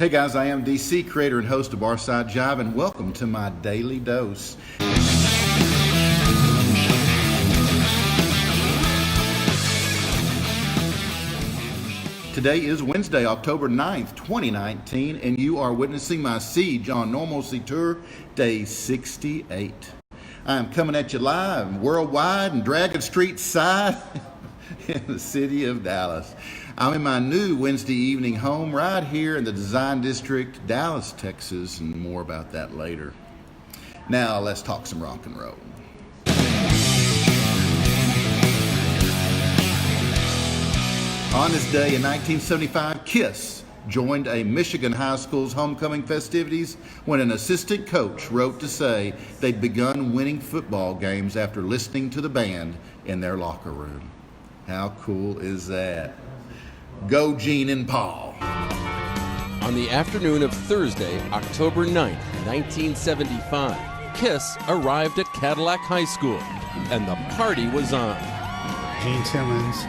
Hey guys, I am DC, creator and host of Barside Jive, and welcome to my daily dose. Today is Wednesday, October 9th, 2019, and you are witnessing my SEIGE on Normalcy Tour, day 68. I am coming at you live, worldwide, and Dragon Street side in the city of Dallas. I'm in my new Wednesday evening home right here in the Design District, Dallas, Texas, and more about that later. Now, let's talk some rock and roll. On this day in 1975, KISS joined a Michigan high school's homecoming festivities when an assistant coach wrote to say they'd begun winning football games after listening to the band in their locker room. How cool is that? Go Gene and Paul. On the afternoon of Thursday, October 9th, 1975, KISS arrived at Cadillac High School, and the party was on. Gene Simmons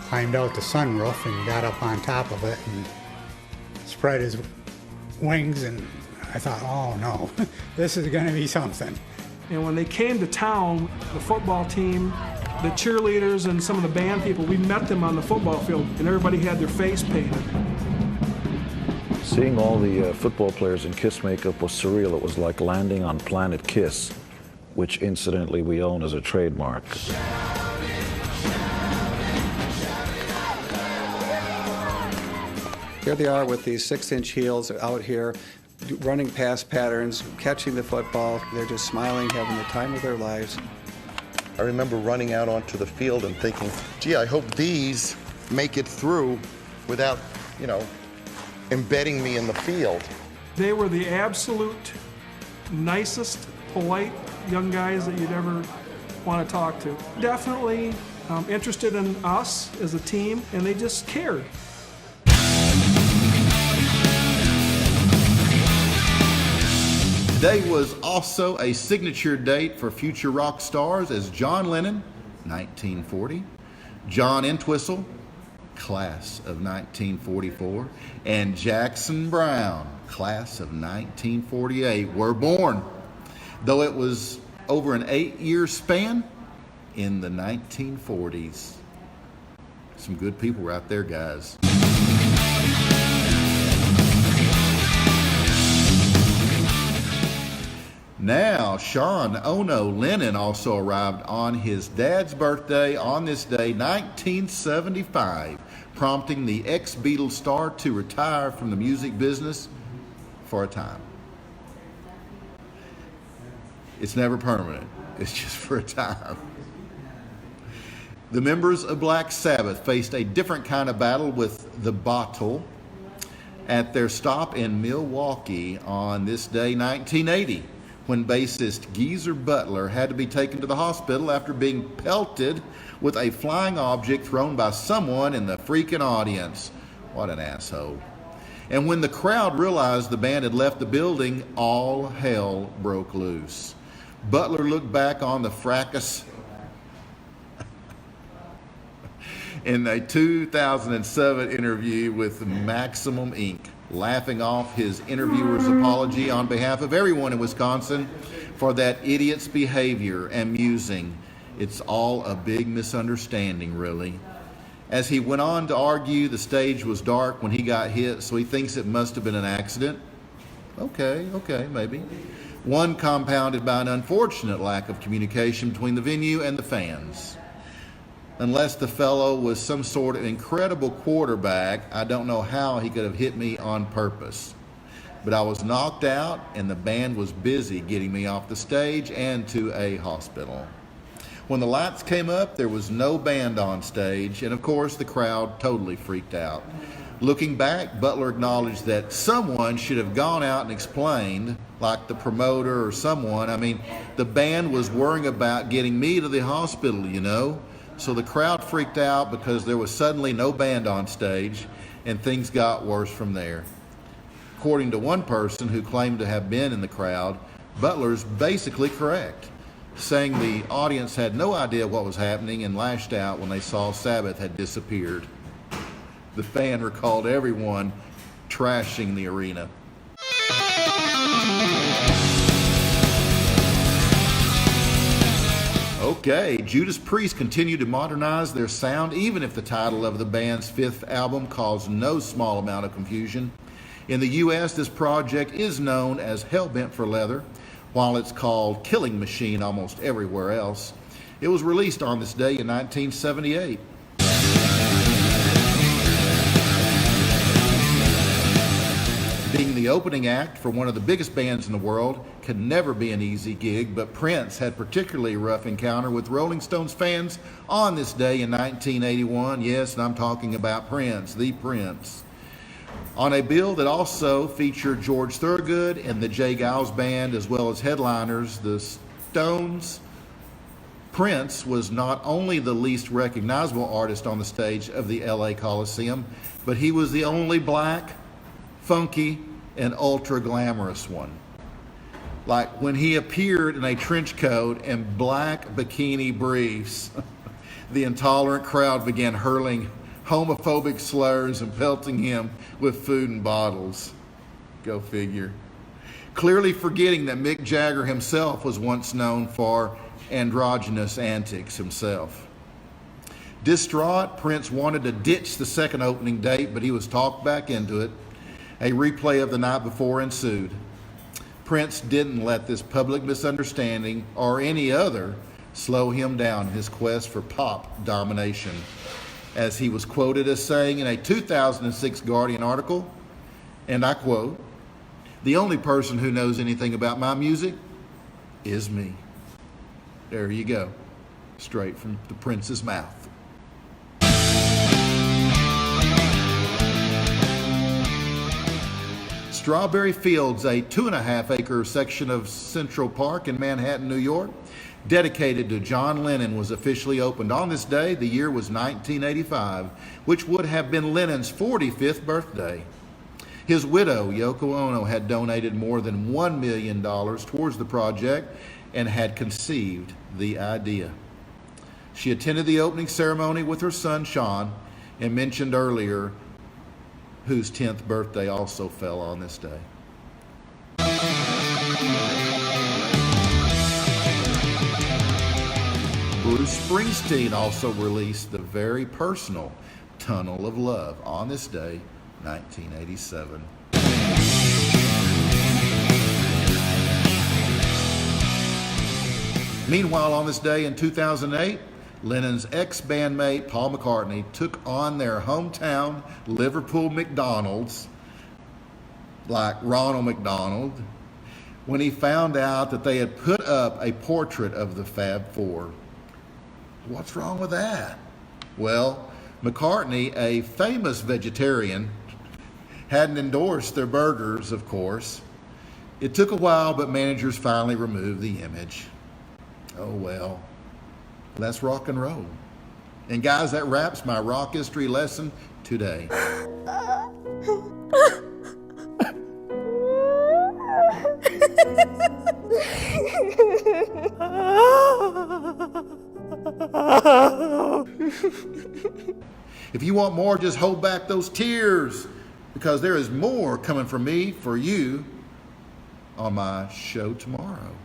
climbed out the sunroof and got up on top of it and spread his wings, and I thought, oh no, this is going to be something. And when they came to town, the football team, the cheerleaders, and some of the band people, we met them on the football field, and everybody had their face painted. Seeing all the football players in KISS makeup was surreal. It was like landing on Planet KISS, which incidentally we own as a trademark. Here they are with these 6-inch heels out here, running past patterns, catching the football. They're just smiling, having the time of their lives. I remember running out onto the field and thinking, gee, I hope these make it through without, embedding me in the field. They were the absolute nicest, polite young guys that you'd ever want to talk to. Definitely interested in us as a team, and they just cared. Today was also a signature date for future rock stars as John Lennon, 1940, John Entwistle, class of 1944, and Jackson Browne, class of 1948, were born, though it was over an 8-year span in the 1940s. Some good people were out there, guys. Now, Sean Ono Lennon also arrived on his dad's birthday on this day, 1975, prompting the ex-Beatles star to retire from the music business for a time. It's never permanent. It's just for a time. The members of Black Sabbath faced a different kind of battle with the bottle at their stop in Milwaukee on this day, 1980. When bassist Geezer Butler had to be taken to the hospital after being pelted with a flying object thrown by someone in the freaking audience. What an asshole. And when the crowd realized the band had left the building, all hell broke loose. Butler looked back on the fracas in a 2007 interview with Maximum Inc., laughing off his interviewer's apology on behalf of everyone in Wisconsin for that idiot's behavior, and musing, "It's all a big misunderstanding, really." As he went on to argue, the stage was dark when he got hit, so he thinks it must have been an accident. Okay, maybe. One compounded by an unfortunate lack of communication between the venue and the fans. Unless the fellow was some sort of incredible quarterback, I don't know how he could have hit me on purpose. But I was knocked out, and the band was busy getting me off the stage and to a hospital. When the lights came up, there was no band on stage, and of course the crowd totally freaked out. Looking back, Butler acknowledged that someone should have gone out and explained, like the promoter or someone. The band was worrying about getting me to the hospital, So the crowd freaked out because there was suddenly no band on stage, and things got worse from there. According to one person who claimed to have been in the crowd, Butler's basically correct, saying the audience had no idea what was happening and lashed out when they saw Sabbath had disappeared. The fan recalled everyone trashing the arena. Okay, Judas Priests continue to modernize their sound, even if the title of the band's fifth album caused no small amount of confusion. In the U.S., this project is known as Hellbent for Leather, while it's called Killing Machine almost everywhere else. It was released on this day in 1978. Being the opening act for one of the biggest bands in the world could never be an easy gig, but Prince had particularly rough encounter with Rolling Stones fans on this day in 1981. Yes, and I'm talking about Prince, the Prince. On a bill that also featured George Thorogood and the Jay Giles Band, as well as headliners, the Stones, Prince was not only the least recognizable artist on the stage of the LA Coliseum, but he was the only black, funky, and ultra glamorous one. Like when he appeared in a trench coat and black bikini briefs, the intolerant crowd began hurling homophobic slurs and pelting him with food and bottles. Go figure. Clearly forgetting that Mick Jagger himself was once known for androgynous antics himself. Distraught, Prince wanted to ditch the second opening date, but he was talked back into it. A replay of the night before ensued. Prince didn't let this public misunderstanding or any other slow him down in his quest for pop domination. As he was quoted as saying in a 2006 Guardian article, and I quote, "The only person who knows anything about my music is me." There you go, straight from the Prince's mouth. Strawberry Fields, a 2.5-acre section of Central Park in Manhattan, New York, dedicated to John Lennon, was officially opened on this day. The year was 1985, which would have been Lennon's 45th birthday. His widow, Yoko Ono, had donated more than $1 million towards the project and had conceived the idea. She attended the opening ceremony with her son, Sean, and mentioned earlier whose 10th birthday also fell on this day. Bruce Springsteen also released the very personal Tunnel of Love on this day, 1987. Meanwhile, on this day in 2008, Lennon's ex-bandmate Paul McCartney took on their hometown Liverpool McDonald's, like Ronald McDonald, when he found out that they had put up a portrait of the Fab Four. What's wrong with that? Well, McCartney, a famous vegetarian, hadn't endorsed their burgers, of course. It took a while, but managers finally removed the image. Oh well. That's rock and roll. And guys, that wraps my rock history lesson today. If you want more, just hold back those tears, because there is more coming from me for you on my show tomorrow.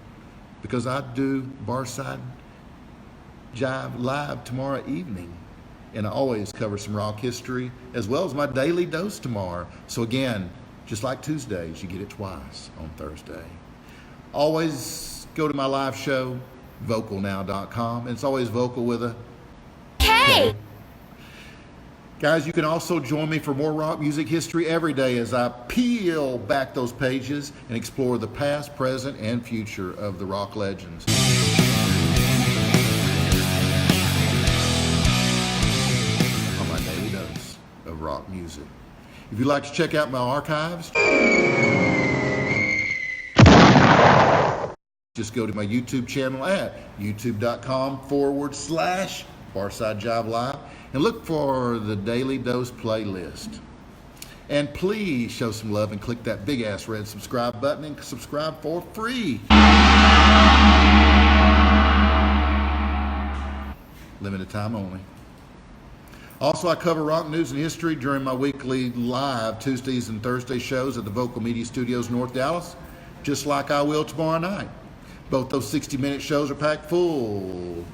Because I do Barside Jive live tomorrow evening, and I always cover some rock history as well as my daily dose tomorrow. So again, just like Tuesdays, you get it twice on Thursday. Always go to my live show, vocalnow.com, and it's always vocal with a K. Guys, you can also join me for more rock music history every day as I peel back those pages and explore the past, present, and future of the rock legends. Of rock music. If you'd like to check out my archives, just go to my YouTube channel at youtube.com/Barside Jive Live and look for the Daily Dose playlist. And please show some love and click that big ass red subscribe button and subscribe for free. Limited time only. Also, I cover rock news and history during my weekly live Tuesdays and Thursday shows at the Vocal Media Studios, North Dallas, just like I will tomorrow night. Both those 60-minute shows are packed full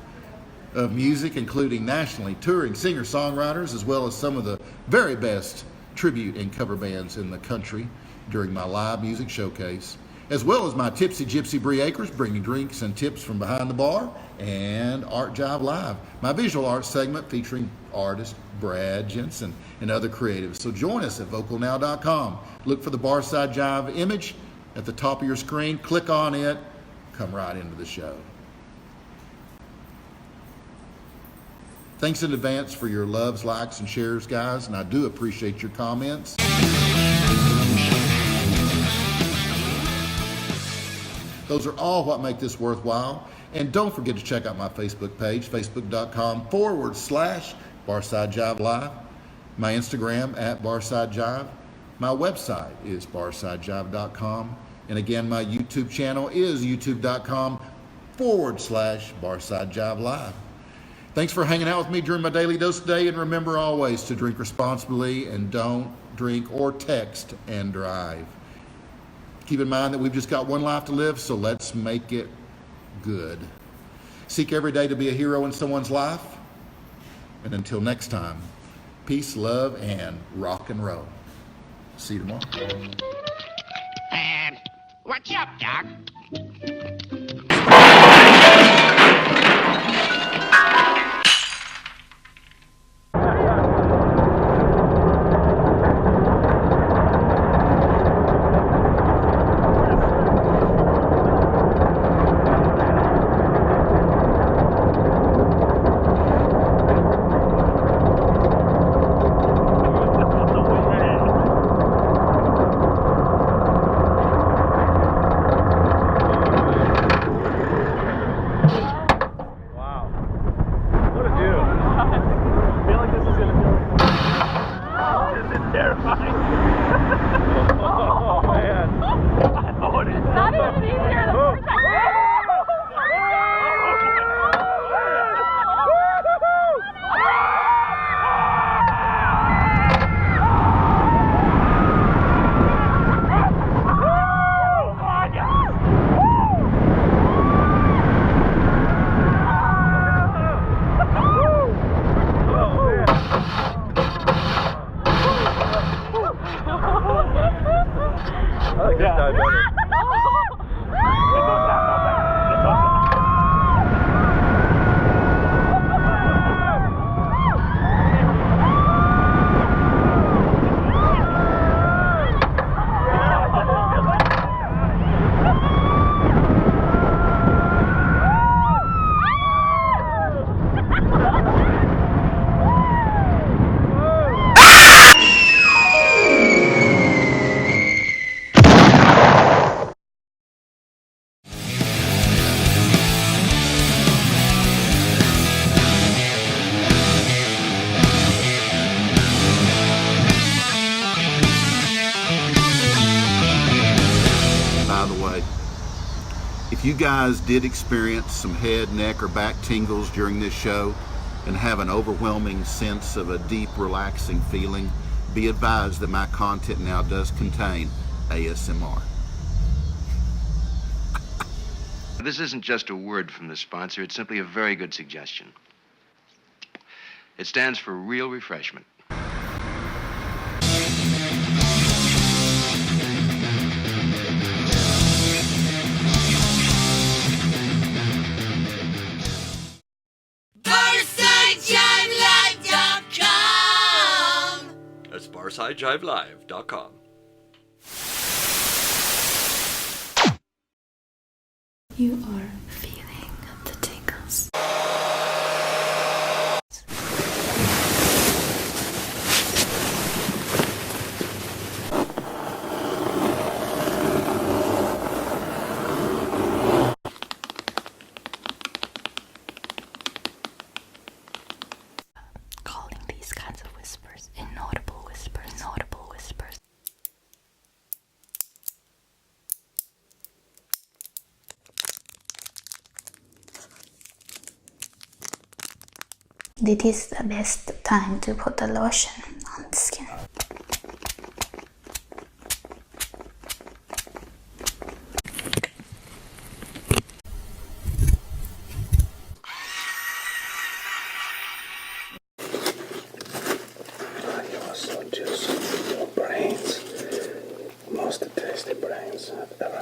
of music, including nationally touring singer-songwriters, as well as some of the very best tribute and cover bands in the country during my live music showcase, as well as my Tipsy Gypsy Bree Akers, bringing drinks and tips from behind the bar, and Art Jive Live, my visual arts segment featuring artist Brad Jensen and other creatives. So join us at vocalnow.com. Look for the Barside Jive image at the top of your screen. Click on it. Come right into the show. Thanks in advance for your loves, likes, and shares, guys, and I do appreciate your comments. Those are all what make this worthwhile. And don't forget to check out my Facebook page, facebook.com/Barside Jive Live, my Instagram at Barside Jive. My website is barsidejive.com. And again, my YouTube channel is youtube.com/Barside Jive Live. Thanks for hanging out with me during my daily dose today, and remember always to drink responsibly and don't drink or text and drive. Keep in mind that we've just got one life to live, so let's make it good. Seek every day to be a hero in someone's life. And until next time, peace, love, and rock and roll. See you tomorrow. What's up, Doc? If you guys did experience some head, neck, or back tingles during this show and have an overwhelming sense of a deep, relaxing feeling, be advised that my content now does contain ASMR. This isn't just a word from the sponsor, it's simply a very good suggestion. It stands for real refreshment. That's BarsideJiveLive.com. You are feeling the tingles. Calling these kinds of whispers inaudible whispers, inaudible whispers. This is the best time to put the lotion on the skin. So juicy, your brains, most tasty brains I've ever